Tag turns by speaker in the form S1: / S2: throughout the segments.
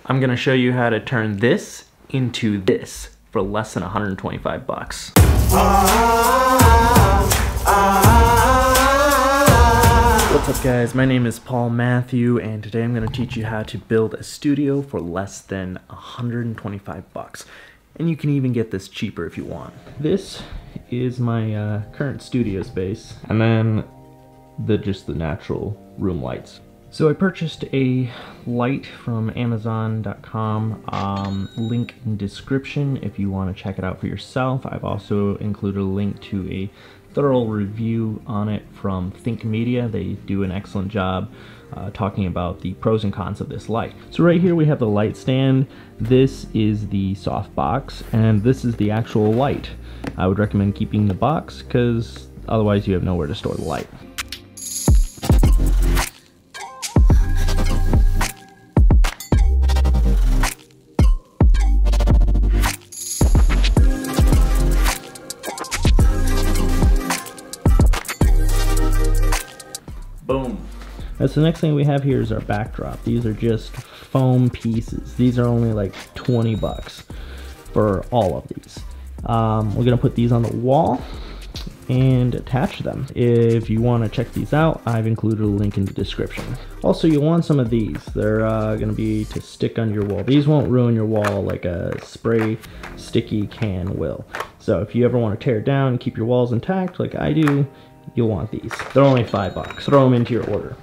S1: I'm gonna show you how to turn this into this for less than 125 bucks. What's up guys, my name is Paul Matthew and today I'm gonna teach you how to build a studio for less than 125 bucks. And you can even get this cheaper if you want. This is my current studio space, and then just the natural room lights. So I purchased a light from Amazon.com, link in description if you want to check it out for yourself. I've also included a link to a thorough review on it from Think Media. They do an excellent job talking about the pros and cons of this light. So right here we have the light stand. This is the soft box, and this is the actual light. I would recommend keeping the box because otherwise you have nowhere to store the light. Boom. That's the next thing we have here is our backdrop. These are just foam pieces. These are only like 20 bucks for all of these. We're gonna put these on the wall and attach them. If you want to check these out, I've included a link in the description. Also, you'll want some of these. They're gonna be to stick on your wall. These won't ruin your wall like a spray sticky can will. So if you ever want to tear it down and keep your walls intact like I do, you'll want these. They're only 5 bucks. Throw them into your order.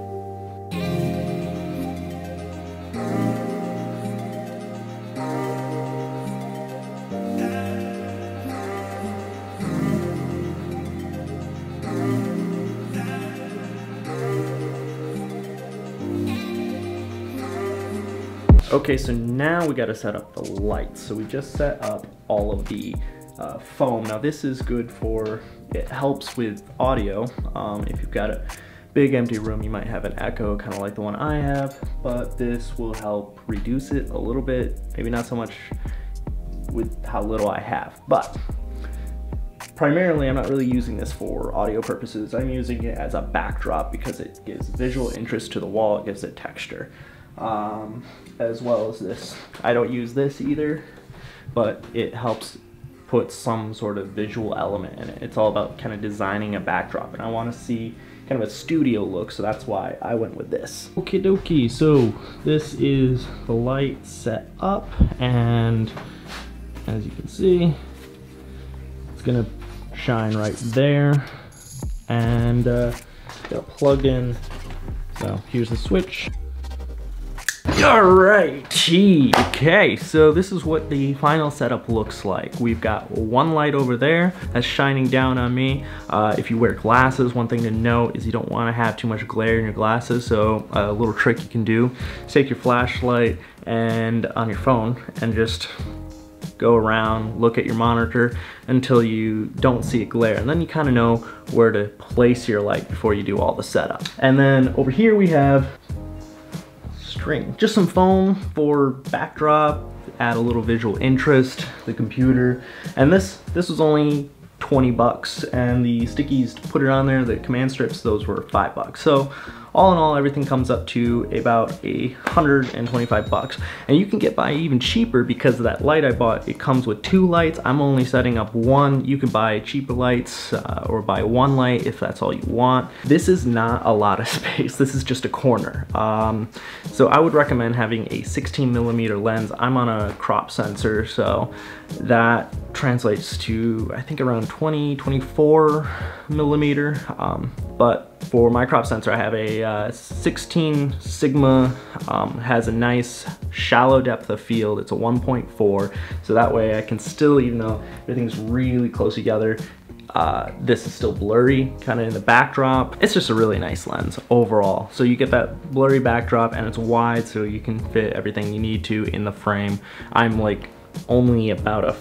S1: Okay, so now we got to set up the lights. So we just set up all of the foam. Now this is good for, it helps with audio. If you've got a big empty room, you might have an echo, kind of like the one I have, but this will help reduce it a little bit. Maybe not so much with how little I have, but primarily I'm not really using this for audio purposes. I'm using it as a backdrop because it gives visual interest to the wall, it gives it texture. As well as this. I don't use this either, but it helps put some sort of visual element in it. It's all about kind of designing a backdrop, and I want to see kind of a studio look, so that's why I went with this. Okie dokie, so this is the light set up, and as you can see, it's gonna shine right there, and got it plugged in. So here's the switch. Alrighty, okay, so this is what the final setup looks like. We've got one light over there that's shining down on me. If you wear glasses, one thing to note is you don't want to have too much glare in your glasses, so a little trick you can do is take your flashlight and on your phone and just go around, look at your monitor until you don't see a glare, and then you kind of know where to place your light before you do all the setup. And then over here we have string, just some foam for backdrop, add a little visual interest, the computer, and this was only 20 bucks, and the stickies to put it on there, the command strips, those were 5 bucks. So all in all, everything comes up to about 125 bucks. And you can get by even cheaper because of that light I bought. It comes with 2 lights. I'm only setting up 1. You can buy cheaper lights or buy 1 light if that's all you want. This is not a lot of space. This is just a corner. So I would recommend having a 16mm lens. I'm on a crop sensor, so that translates to, I think, around 24mm. But for my crop sensor, I have a 16 Sigma, has a nice shallow depth of field. It's a 1.4, so that way I can still, even though everything's really close together, this is still blurry kind of in the backdrop. It's just a really nice lens overall. So you get that blurry backdrop, and it's wide so you can fit everything you need to in the frame. I'm like only about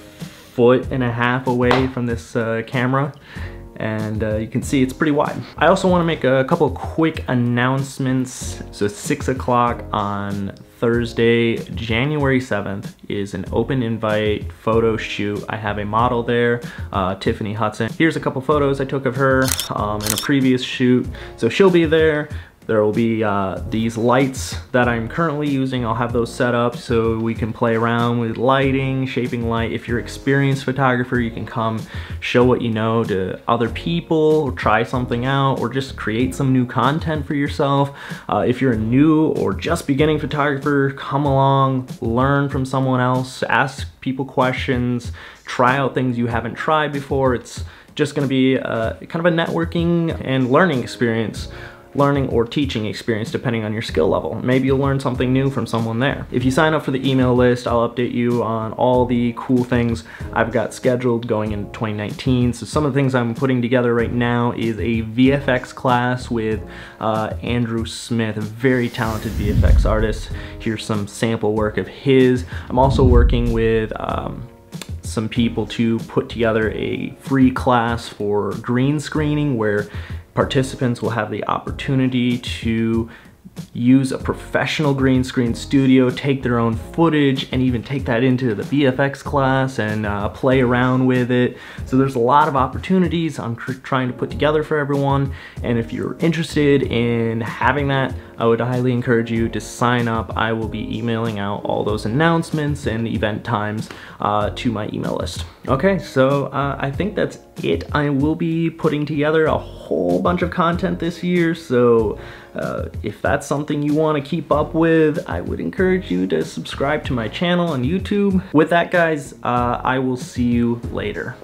S1: 1.5 feet away from this camera, and you can see it's pretty wide. I also want to make a couple of quick announcements. So 6 o'clock on Thursday, January 7th is an open invite photo shoot. I have a model there, Tiffany Hudson. Here's a couple photos I took of her in a previous shoot. So she'll be there. There will be these lights that I'm currently using. I'll have those set up so we can play around with lighting, shaping light. If you're an experienced photographer, you can come show what you know to other people, or try something out, or just create some new content for yourself. If you're a new or just beginning photographer, come along, learn from someone else, ask people questions, try out things you haven't tried before. It's just gonna be kind of a networking and learning experience. Learning or teaching experience depending on your skill level. Maybe you'll learn something new from someone there. If you sign up for the email list, I'll update you on all the cool things I've got scheduled going into 2019. So some of the things I'm putting together right now is a VFX class with Andrew Smith, a very talented VFX artist. Here's some sample work of his. I'm also working with some people to put together a free class for green screening, where participants will have the opportunity to use a professional green screen studio, take their own footage, and even take that into the VFX class and play around with it. So there's a lot of opportunities I'm trying to put together for everyone, and if you're interested in having that, I would highly encourage you to sign up. I will be emailing out all those announcements and event times to my email list. Okay, so I think that's it. I will be putting together a whole bunch of content this year, so if that's something you want to keep up with, I would encourage you to subscribe to my channel on YouTube. With that, guys, I will see you later.